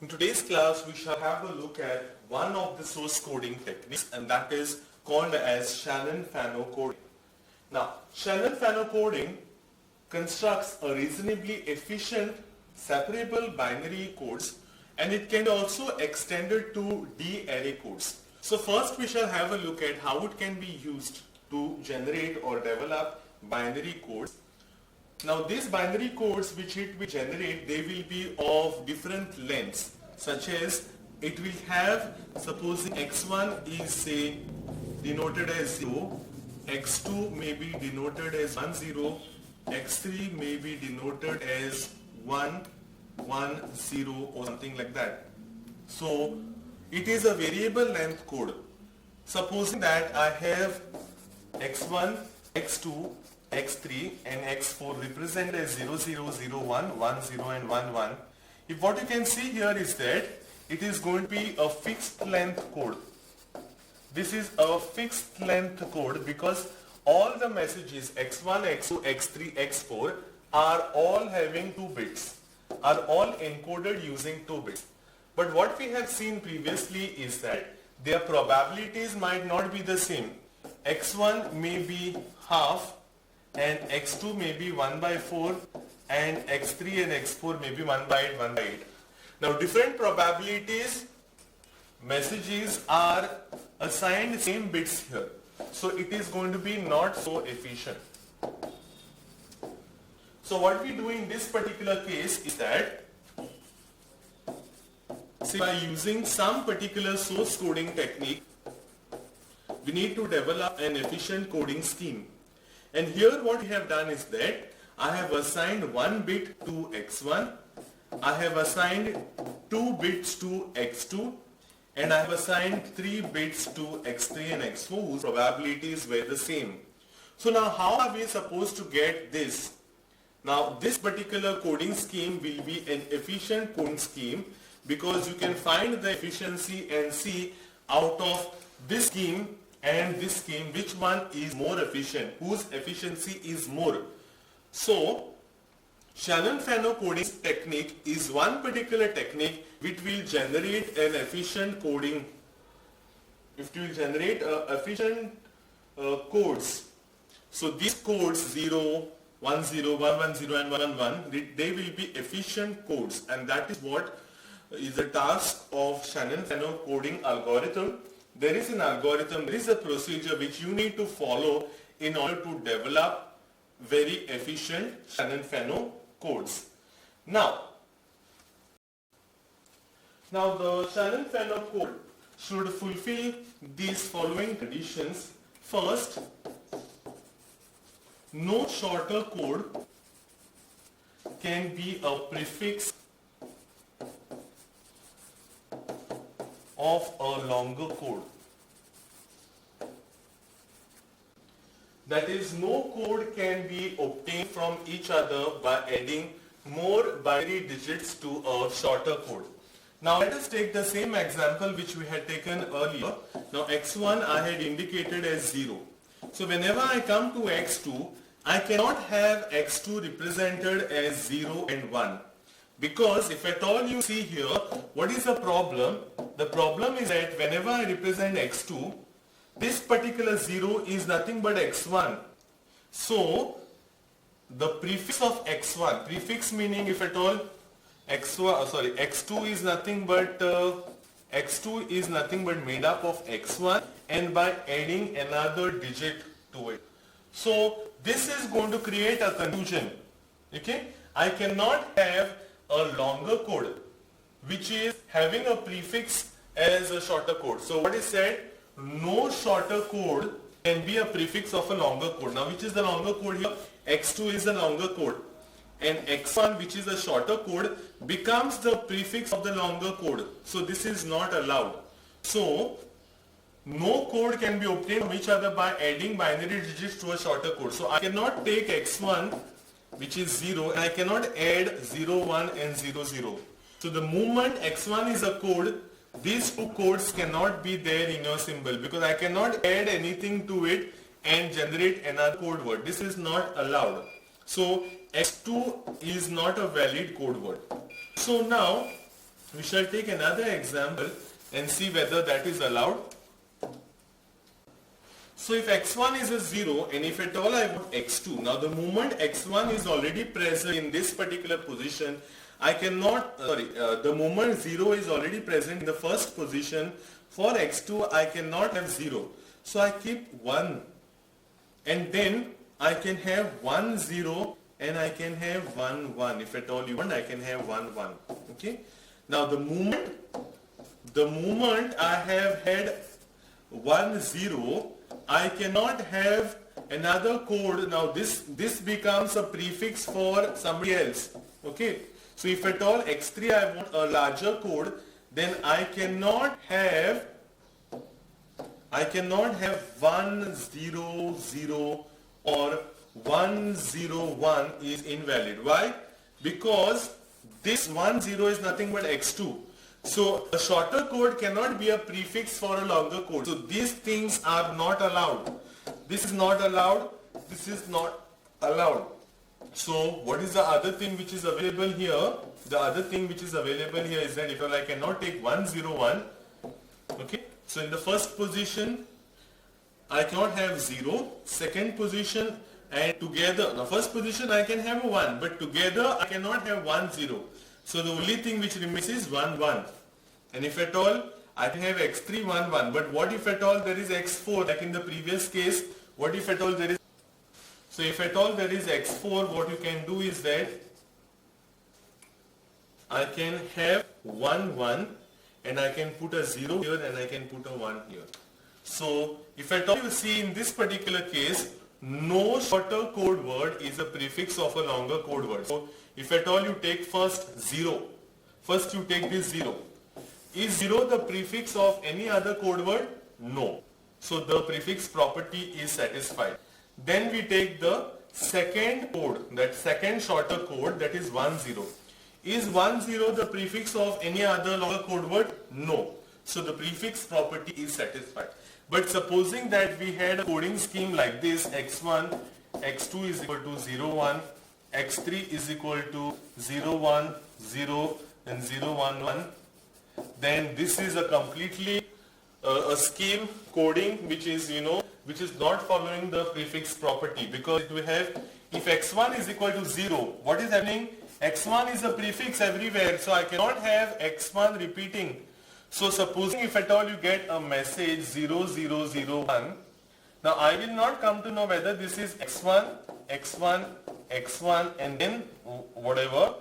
In today's class, we shall have a look at one of the source coding techniques, and that is called as Shannon-Fano coding. Now, Shannon-Fano coding constructs a reasonably efficient separable binary codes, and it can also extended to D-array codes. So first we shall have a look at how it can be used to generate or develop binary codes. Now these binary codes which it will generate, they will be of different lengths, such as it will have, supposing x1 is say denoted as 0, x2 may be denoted as 1 0, x3 may be denoted as 1 1 0 or something like that. So it is a variable length code. Supposing that I have x1, x2, x3 and x4 represented as 0 0 0 1 1 0 and 1 1. If what you can see here is that it is going to be a fixed length code. This is a fixed length code because all the messages x1, x2, x3, x4 are all having 2 bits, are all encoded using 2 bits. But what we have seen previously is that their probabilities might not be the same. x1 may be half and x2 may be 1 by 4 and x3 and x4 may be 1 by 8, 1 by 8. Now different probabilities messages are assigned same bits here. So it is going to be not so efficient. So what we do in this particular case is that, say by using some particular source coding technique, we need to develop an efficient coding scheme. And here what we have done is that I have assigned 1 bit to x1, I have assigned 2 bits to x2, and I have assigned 3 bits to x3 and x4 whose probabilities were the same. So now how are we supposed to get this? Now this particular coding scheme will be an efficient coding scheme because you can find the efficiency and see out of this scheme and this scheme which one is more efficient, whose efficiency is more. So Shannon-Fano coding technique is one particular technique which will generate an efficient coding. It will generate efficient codes. So these codes 0, 1 0, 1 1 0 and 1 1, they will be efficient codes, and that is what is the task of Shannon-Fano coding algorithm. There is an algorithm, there is a procedure which you need to follow in order to develop very efficient Shannon-Fano codes. Now the Shannon-Fano code should fulfill these following conditions. First, no shorter code can be a prefix of a longer code. That is, no code can be obtained from each other by adding more binary digits to a shorter code. Now let us take the same example which we had taken earlier. Now x1 I had indicated as 0. So whenever I come to x2, I cannot have x2 represented as 0 and 1. Because if at all you see here, what is the problem? The problem is that whenever I represent x2, this particular 0 is nothing but x1. So the prefix of x1, prefix meaning if at all x2 is nothing but made up of x1 and by adding another digit to it. So this is going to create a confusion. Okay, I cannot have a longer code which is having a prefix as a shorter code. So what is said? No shorter code can be a prefix of a longer code. Now which is the longer code here? x2 is the longer code, and x1, which is a shorter code, becomes the prefix of the longer code. So this is not allowed. So no code can be obtained from each other by adding binary digits to a shorter code. So I cannot take x1 which is 0 and I cannot add 0 1 and 0 0. So the moment x1 is a code, these two codes cannot be there in your symbol because I cannot add anything to it and generate another code word. This is not allowed. So x2 is not a valid code word. So now We shall take another example and see whether that is allowed. So if x1 is a 0 and if at all I want x2, now the moment x1 is already present in this particular position, I cannot, the moment 0 is already present in the first position, for x2 I cannot have 0. So I keep 1 and then I can have 1 0 and I can have 1 1. If at all you want, I can have 1 1. Okay. Now the moment I have had 1 0, I cannot have another code. Now this becomes a prefix for somebody else. Okay. So if at all x3 I want a larger code, then I cannot have 1 0 0 or 1 0 1 is invalid. Why? Because this 1 0 is nothing but x2. So a shorter code cannot be a prefix for a longer code. So these things are not allowed. This is not allowed. This is not allowed. So what is the other thing which is available here? The other thing which is available here is that if I cannot take 1 0 1. Okay. So in the first position I cannot have 0. Second position and together. Now first position I can have a 1, but together I cannot have 1 0. So the only thing which remains is 1 1. And if at all I can have x3 1 1. But what if at all there is x4, like in the previous case? What if at all there is? So if at all there is x4, what you can do is that I can have 1 1 and I can put a 0 here and I can put a 1 here. So if at all you see in this particular case, no shorter code word is a prefix of a longer code word. So if at all you take first 0, first you take this 0. Is 0 the prefix of any other code word? No. So the prefix property is satisfied. Then we take the second code, that second shorter code, that is 1 0. Is 1 0 the prefix of any other longer code word? No. So the prefix property is satisfied. But supposing that we had a coding scheme like this, x1, x2 is equal to 0 1, x3 is equal to 0 1 0 and 0 1 1, then this is a completely a scheme coding which is which is not following the prefix property, because we have, if x1 is equal to 0, what is happening? x1 is a prefix everywhere, so I cannot have x1 repeating. So supposing if at all you get a message 0 0 0 1, now I will not come to know whether this is x1 x1 x1 and then whatever,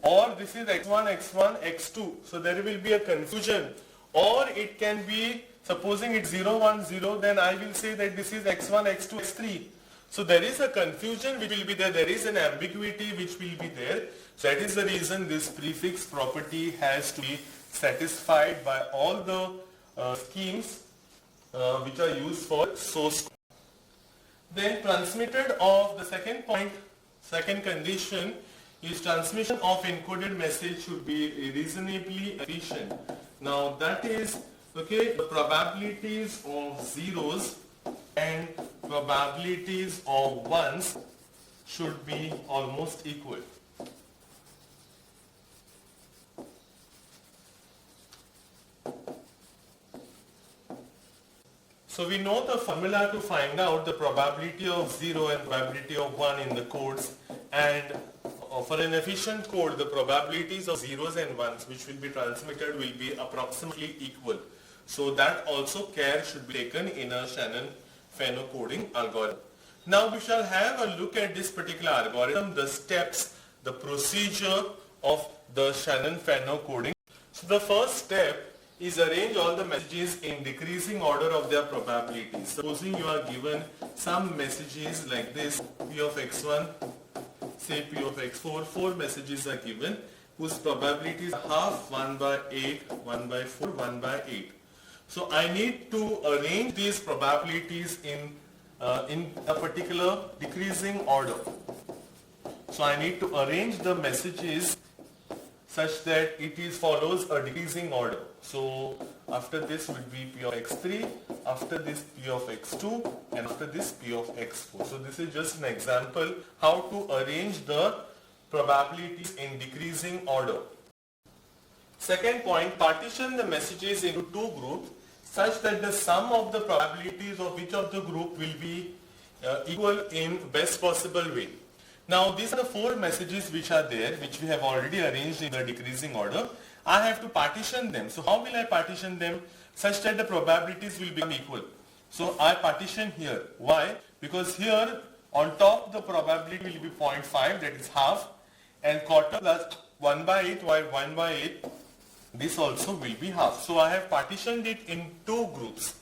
or this is x1 x1 x2. So there will be a confusion. Or it can be, supposing it's 0 1 0, then I will say that this is x1 x2 x3. So there is a confusion which will be there. There is an ambiguity which will be there. So that is the reason this prefix property has to be satisfied by all the schemes which are used for source code. Then transmitted of the second point, second condition is transmission of encoded message should be reasonably efficient. Now that is, okay, the probabilities of zeros and probabilities of ones should be almost equal. So we know the formula to find out the probability of 0 and probability of 1 in the codes, and for an efficient code the probabilities of zeros and ones which will be transmitted will be approximately equal. So that also care should be taken in a Shannon Fano coding algorithm. Now we shall have a look at this particular algorithm, the steps, the procedure of the Shannon Fano coding. So the first step is arrange all the messages in decreasing order of their probabilities. Supposing you are given some messages like this, P of x1, say P of x4, 4 messages are given whose probabilities are half, 1 by 8, 1 by 4, 1 by 8. So I need to arrange these probabilities in a particular decreasing order. So I need to arrange the messages such that it follows a decreasing order. So after this will be P of x3, after this P of x2, and after this P of x4. So this is just an example how to arrange the probabilities in decreasing order. Second point, partition the messages into two groups such that the sum of the probabilities of each of the group will be equal in best possible way. Now these are the four messages which are there, which we have already arranged in the decreasing order. I have to partition them. So how will I partition them such that the probabilities will become equal? So I partition here. Why? Because here on top the probability will be 0.5, that is half, and quarter plus 1 by 8, while 1 by 8 this also will be half. So I have partitioned it in two groups.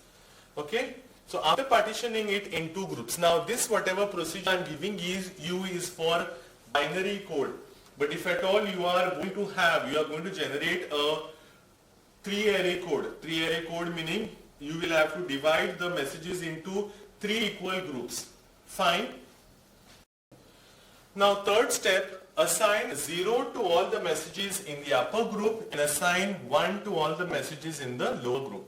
Okay? So after partitioning it in two groups, now this whatever procedure I am giving you is for binary code. But if at all you are going to generate a 3-array code. 3-array code meaning you will have to divide the messages into 3 equal groups. Fine. Now third step, assign 0 to all the messages in the upper group and assign 1 to all the messages in the lower group.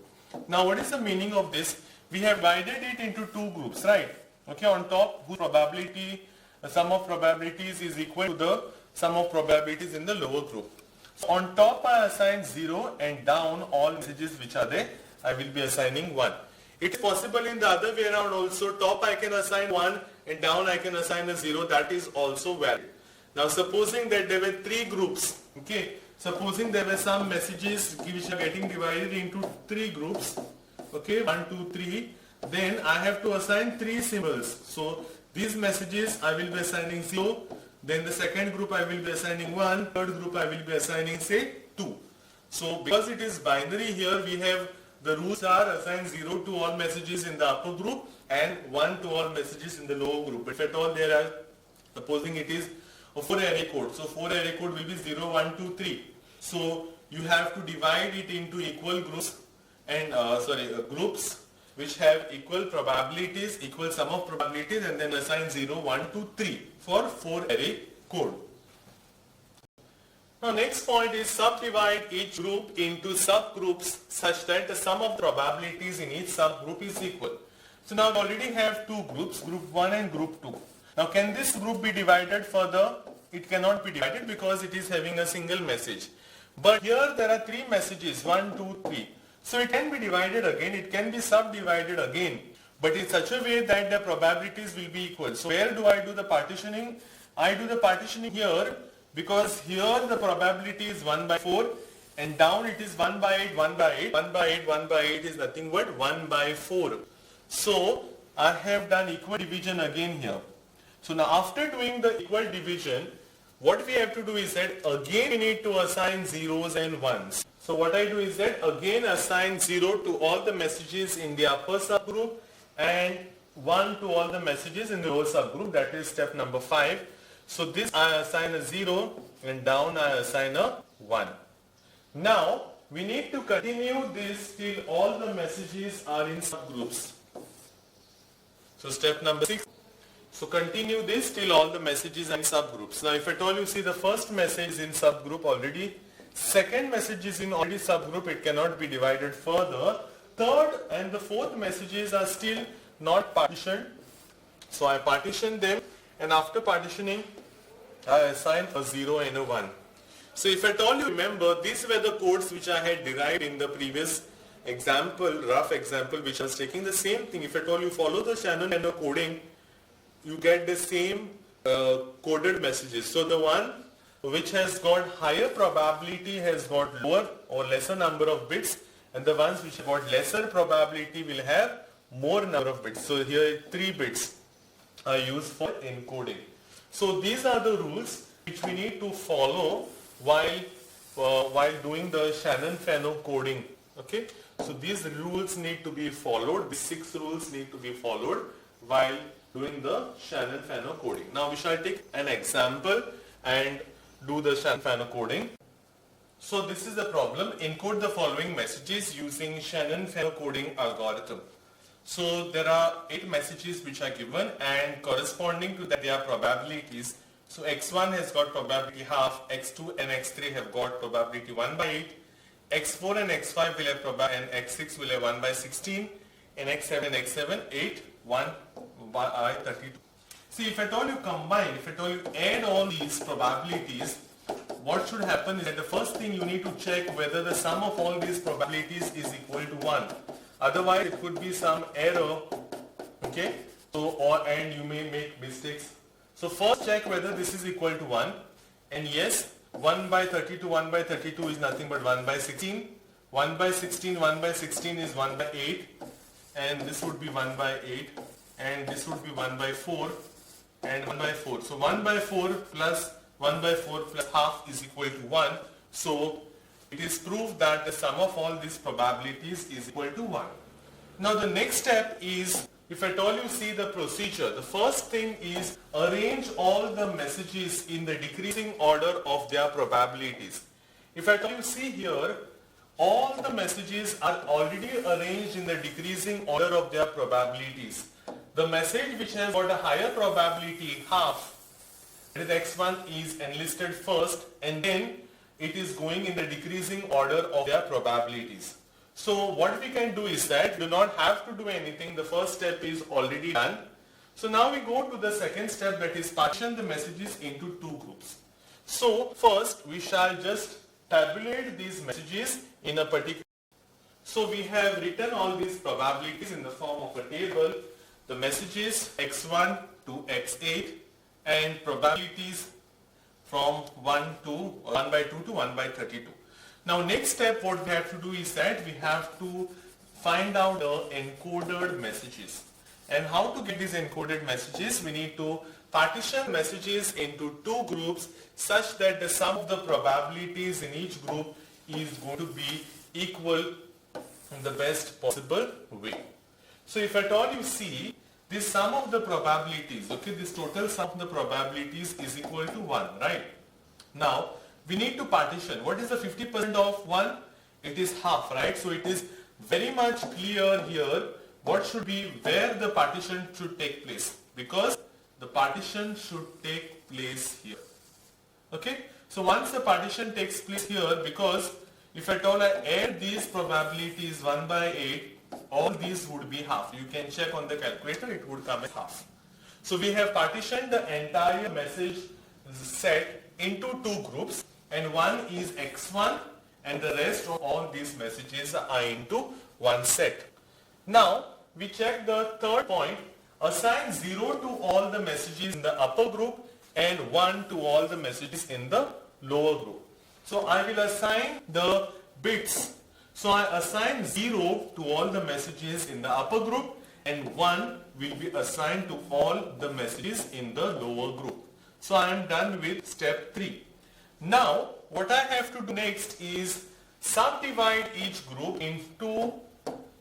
Now what is the meaning of this? We have divided it into two groups, right? Okay, on top probability, the sum of probabilities is equal to the sum of probabilities in the lower group. So on top I assign 0 and down all messages which are there, I will be assigning 1. It is possible in the other way around also. Top I can assign 1 and down I can assign a 0. That is also valid. Now supposing that there were 3 groups, okay, supposing there were some messages which are getting divided into 3 groups, okay, 1, 2, 3, then I have to assign 3 symbols. So these messages I will be assigning 0, then the second group I will be assigning 1, third group I will be assigning say 2. So because it is binary here, we have the rules are assign 0 to all messages in the upper group and 1 to all messages in the lower group. But if at all there are, supposing it is a 4-array code. So 4-array code will be 0, 1, 2, 3. So you have to divide it into equal groups and groups which have equal probabilities, equal sum of probabilities, and then assign 0, 1, 2, 3 for 4-array code. Now next point is subdivide each group into subgroups such that the sum of probabilities in each subgroup is equal. So now we already have two groups, group 1 and group 2. Now can this group be divided further? It cannot be divided because it is having a single message. But here there are 3 messages, 1, 2, 3. So it can be divided again, it can be subdivided again, but in such a way that the probabilities will be equal. So where do I do the partitioning? I do the partitioning here because here the probability is 1 by 4 and down it is 1 by 8, 1 by 8. 1 by 8, 1 by 8 is nothing but 1 by 4. So I have done equal division again here. So now after doing the equal division, what we have to do is that again we need to assign zeros and ones. So what I do is that again assign 0 to all the messages in the upper subgroup and 1 to all the messages in the lower subgroup. That is step number 5. So this I assign a 0 and down I assign a 1. Now we need to continue this till all the messages are in subgroups. So step number 6. So continue this till all the messages are in subgroups. Now if at all you see the first message is in subgroup already, second message is in already subgroup, it cannot be divided further. Third and the fourth messages are still not partitioned. So I partition them and after partitioning I assign a 0 and a 1. So if at all you remember, these were the codes which I had derived in the previous example, rough example which I was taking. The same thing, if at all you follow the Shannon and the coding, you get the same coded messages. So the one which has got higher probability has got lower or lesser number of bits, and the ones which have got lesser probability will have more number of bits. So here 3 bits are used for encoding. So these are the rules which we need to follow while doing the Shannon-Fano coding. Okay, so these rules need to be followed. These 6 rules need to be followed while doing the Shannon-Fano coding. Now we shall take an example and do the Shannon-Fano coding. So this is the problem. Encode the following messages using Shannon-Fano coding algorithm. So there are 8 messages which are given and corresponding to that they are probabilities. So x1 has got probability half, x2 and x3 have got probability 1 by 8, x4 and x5 will have probability and x6 will have 1 by 16, and x7 and x7 8, 1 by 32. See, if at all you combine, if at all you add all these probabilities, what should happen is that the first thing you need to check whether the sum of all these probabilities is equal to 1. Otherwise it could be some error, okay? So and you may make mistakes. So first check whether this is equal to 1, and yes, 1 by 32, 1 by 32 is nothing but 1 by 16. 1 by 16, 1 by 16 is 1 by 8, and this would be 1 by 8, and this would be 1 by 4, and 1 by 4. So 1 by 4 plus 1 by 4 plus half is equal to 1. So it is proved that the sum of all these probabilities is equal to 1. Now the next step is, if at all you see the procedure, the first thing is arrange all the messages in the decreasing order of their probabilities. If at all you see here, all the messages are already arranged in the decreasing order of their probabilities. The message which has got a higher probability, half, that is x1, is enlisted first, and then it is going in the decreasing order of their probabilities. So what we can do is that you do not have to do anything. The first step is already done. So now we go to the second step, that is partition the messages into two groups. So first we shall just tabulate these messages in a particular. So we have written all these probabilities in the form of a table. The messages x1 to x8 and probabilities from 1 by 2 to 1 by 32. Now next step what we have to do is that we have to find out the encoded messages. And how to get these encoded messages? We need to partition messages into two groups such that the sum of the probabilities in each group is going to be equal in the best possible way. So if at all you see, this sum of the probabilities, okay, this total sum of the probabilities is equal to 1, right? Now we need to partition. What is the 50% of 1? It is half, right? So it is very much clear here what should be, where the partition should take place, because the partition should take place here. Okay, so once the partition takes place here, because if at all I add these probabilities 1 by 8, all these would be half. You can check on the calculator, it would come as half. So we have partitioned the entire message set into two groups, and one is x1 and the rest of all these messages are into one set. Now we check the third point, assign 0 to all the messages in the upper group and 1 to all the messages in the lower group. So I will assign the bits. So I assign 0 to all the messages in the upper group and 1 will be assigned to all the messages in the lower group. So I am done with step 3. Now what I have to do next is subdivide each group into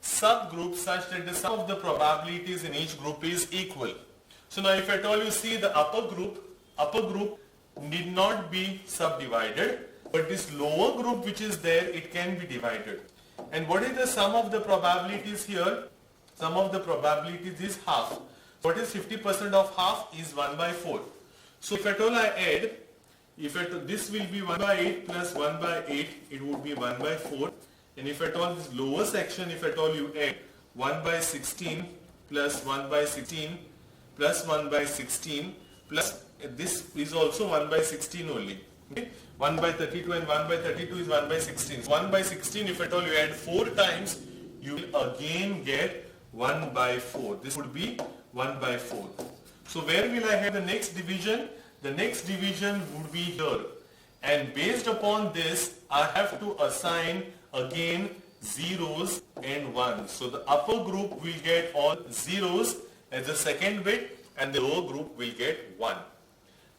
subgroups such that the sum of the probabilities in each group is equal. So now if at all you see, the upper group need not be subdivided, but this lower group which is there, it can be divided. And what is the sum of the probabilities here? Sum of the probabilities is half. What is 50% of half is 1 by 4. So if at all I add, this will be 1 by 8 plus 1 by 8, it would be 1 by 4. And if at all this lower section, if at all you add 1 by 16 plus 1 by 16 plus 1 by 16 plus this is also 1 by 16 only. Okay? 1 by 32 and 1 by 32 is 1 by 16. So 1 by 16, if at all you add 4 times, you will again get 1 by 4. This would be 1 by 4. So where will I have the next division? The next division would be here. And based upon this, I have to assign again zeros and ones. So the upper group will get all zeros as the second bit and the lower group will get 1.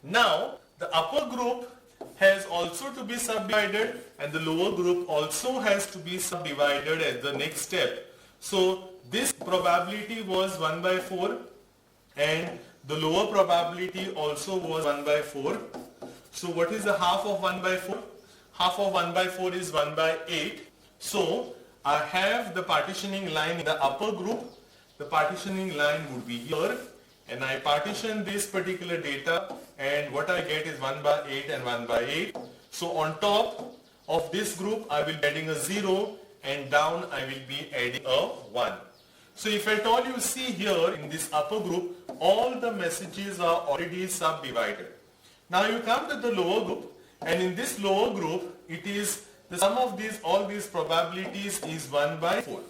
Now the upper group has also to be subdivided and the lower group also has to be subdivided at the next step. So this probability was 1 by 4 and the lower probability also was 1 by 4. So what is the half of 1 by 4? Half of 1 by 4 is 1 by 8. So I have the partitioning line in the upper group. The partitioning line would be here and I partition this particular data and what I get is 1 by 8 and 1 by 8. So on top of this group I will be adding a 0 and down I will be adding a 1. So if at all you see here in this upper group, all the messages are already subdivided. Now you come to the lower group And in this lower group, it is the sum of all these probabilities is 1 by 4.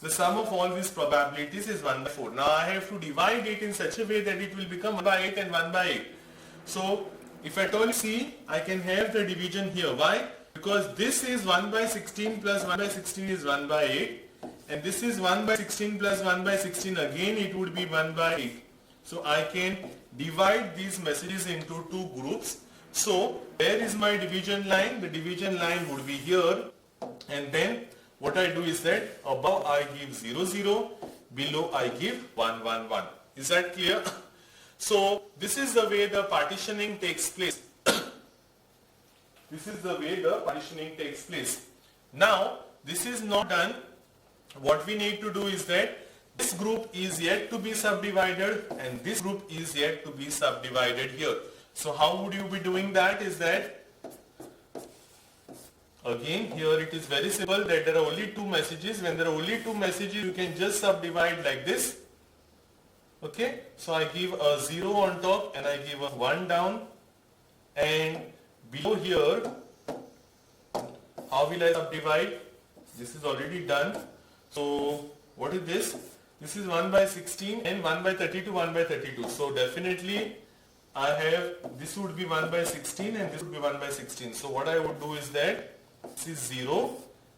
The sum of all these probabilities is 1 by 4. Now I have to divide it in such a way that it will become 1 by 8 and 1 by 8. So if at all you see, I can have the division here. Why? Because this is 1 by 16 plus 1 by 16 is 1 by 8. And this is 1 by 16 plus 1 by 16, again it would be 1 by 8. So I can divide these messages into two groups. So where is my division line? The division line would be here, and then what I do is that above I give 0 0, below I give 1 1 1. Is that clear? So this is the way the partitioning takes place. This is the way the partitioning takes place. Now this is not done. What we need to do is that this group is yet to be subdivided and this group is yet to be subdivided here. So how would you be doing that? Is that again here it is very simple that there are only two messages. When there are only two messages, you can just subdivide like this. Okay, so I give a 0 on top and I give a 1 down, and below here how will I subdivide? This is already done. So what is this? This is 1 by 16 and 1 by 32, 1 by 32. So definitely I have, this would be 1 by 16 and this would be 1 by 16. So what I would do is that this is 0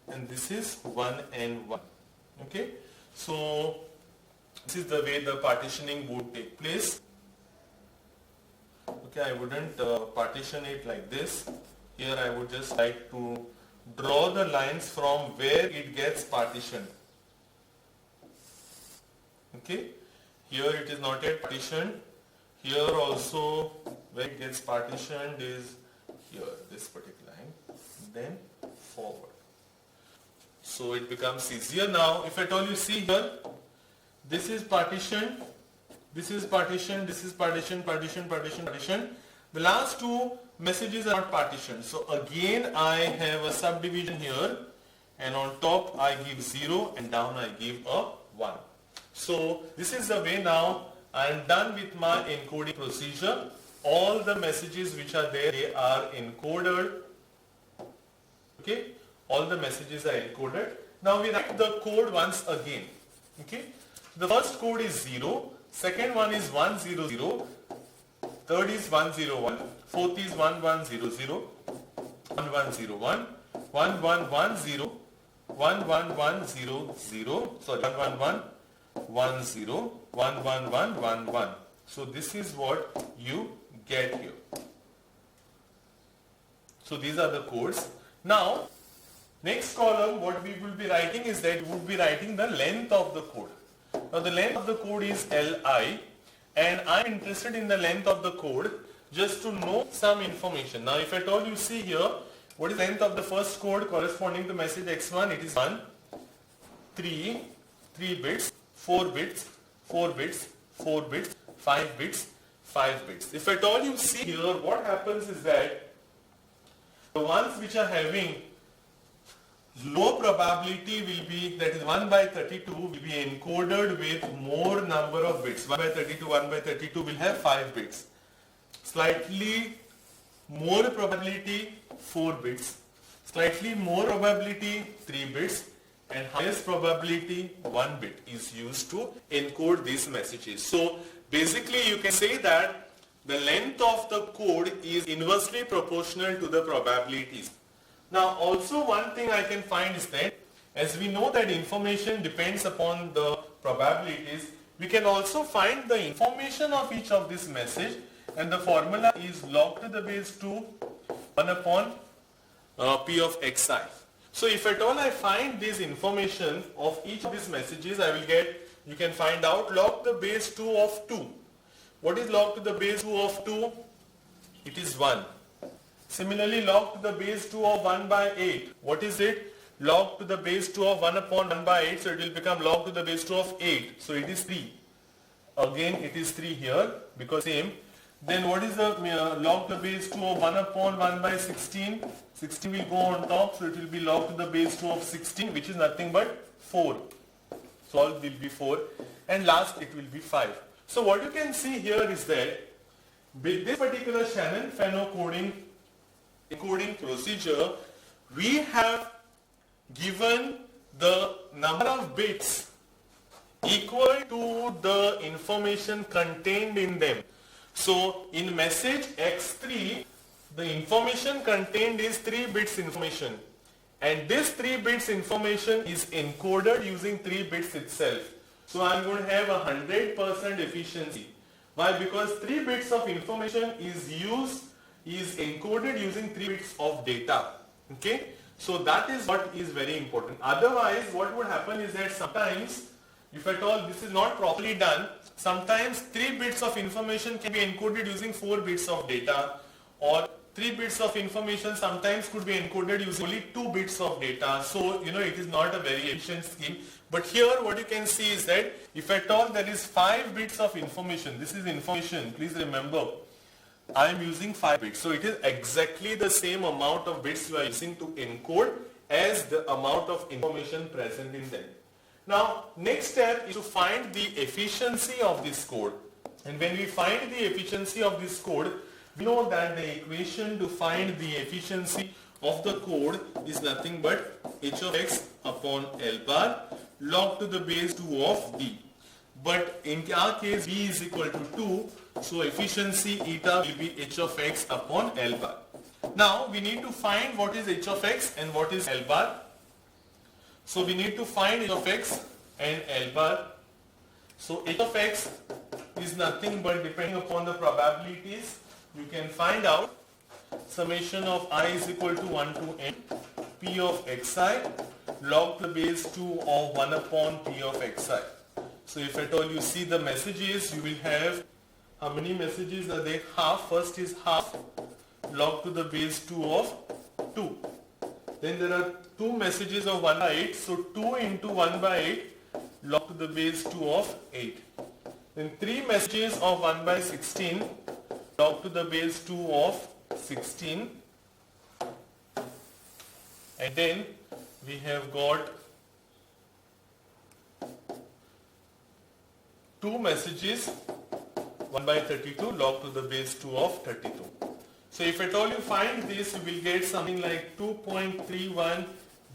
and this is 1 and 1. Okay. So this is the way the partitioning would take place. Okay, I wouldn't partition it like this. Here I would just like to draw the lines from where it gets partitioned. Okay, here it is not yet partitioned. Here also where it gets partitioned is here, this particular line, then forward. So it becomes easier. Now if at all you see here, this is partition, this is partition, this is partition, partition, partition, partition. The last two messages are not partitioned. So again I have a subdivision here, and on top I give 0 and down I give a 1. So this is the way now I am done with my encoding procedure. All the messages which are there, they are encoded. Okay, all the messages are encoded. Now we write the code once again. Okay, the first code is 0, second one is 100, third is 101, fourth is 1100, 1101, 1110, 11100, sorry, 11110, 11111. So this is what you get here. So these are the codes. Now next column, what we will be writing is that we will be writing the length of the code. Now the length of the code is Li, and I am interested in the length of the code just to know some information. Now if at all you see here, what is the length of the first code corresponding to message x1? It is 1, 3 bits, 4 bits, 4 bits, 4 bits, 5 bits, 5 bits. If at all you see here, what happens is that the ones which are having low probability will be, that is 1 by 32, will be encoded with more number of bits. 1 by 32, 1 by 32 will have 5 bits. Slightly more probability, 4 bits. Slightly more probability, 3 bits. And highest probability, 1 bit is used to encode these messages. So basically you can say that the length of the code is inversely proportional to the probabilities. Now also one thing I can find is that, as we know that information depends upon the probabilities, we can also find the information of each of this message, and the formula is log to the base 2 1 upon P of xi. So if at all I find this information of each of these messages, I will get, you can find out log to the base 2 of 2. What is log to the base 2 of 2? It is 1. Similarly, log to the base 2 of 1 by 8. What is it? Log to the base 2 of 1 upon 1 by 8. So it will become log to the base 2 of 8. So it is 3. Again it is 3 here because same. Then what is the log to the base 2 of 1 upon 1 by 16? 16 will go on top, so it will be log to the base 2 of 16, which is nothing but 4. So all will be 4. And last it will be 5. So what you can see here is that with this particular Shannon Fano coding encoding procedure, we have given the number of bits equal to the information contained in them. So in message X3, the information contained is 3 bits information, and this 3 bits information is encoded using 3 bits itself. So I'm going to have 100% efficiency. Why? Because 3 bits of information is encoded using 3 bits of data. Okay? So that is what is very important. Otherwise, what would happen is that sometimes, if at all this is not properly done, sometimes 3 bits of information can be encoded using 4 bits of data, or 3 bits of information sometimes could be encoded using only 2 bits of data. So, it is not a very efficient scheme. But here what you can see is that if at all there is 5 bits of information, this is information, please remember, I am using 5 bits. So it is exactly the same amount of bits you are using to encode as the amount of information present in them. Now, next step is to find the efficiency of this code. And when we find the efficiency of this code, we know that the equation to find the efficiency of the code is nothing but h of x upon L bar log to the base 2 of d. But in our case, b is equal to 2, so efficiency eta will be h of x upon L bar. Now, we need to find what is h of x and what is L bar. So we need to find h of x and L bar. So h of x is nothing but, depending upon the probabilities, you can find out summation of I is equal to 1 to n p of xi log to the base 2 of 1 upon p of xi. So if at all you see the messages, you will have, how many messages are there? Half. First is half log to the base 2 of 2. Then there are 2 messages of 1 by 8. So 2 into 1 by 8 log to the base 2 of 8. Then 3 messages of 1 by 16 log to the base 2 of 16. And then we have got 2 messages 1 by 32 log to the base 2 of 32. So if at all you find this, you will get something like 2.31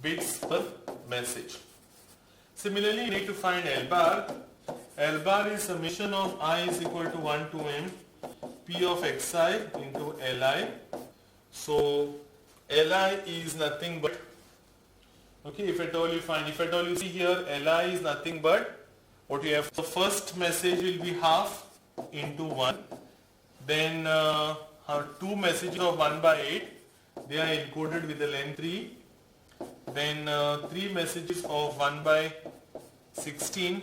bits per message. Similarly, you need to find L bar. L bar is summation of I is equal to 1 to m p of xi into li. So li is nothing but, okay, if at all you see here, li is nothing but what you have. The first message will be half into 1. Then 2 messages of 1 by 8, they are encoded with the length 3. Then 3 messages of 1 by 16,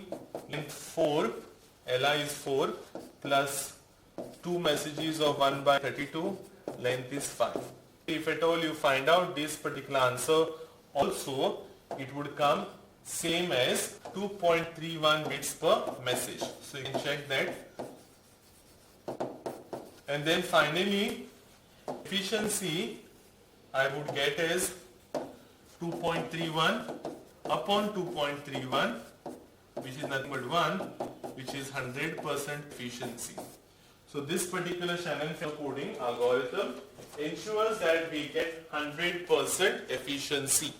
length 4, li is 4, plus 2 messages of 1 by 32, length is 5. If at all you find out this particular answer, also it would come same as 2.31 bits per message. So you can check that. And then finally, efficiency I would get as 2.31 upon 2.31, which is nothing but 1, which is 100% efficiency. So this particular Shannon coding algorithm ensures that we get 100% efficiency.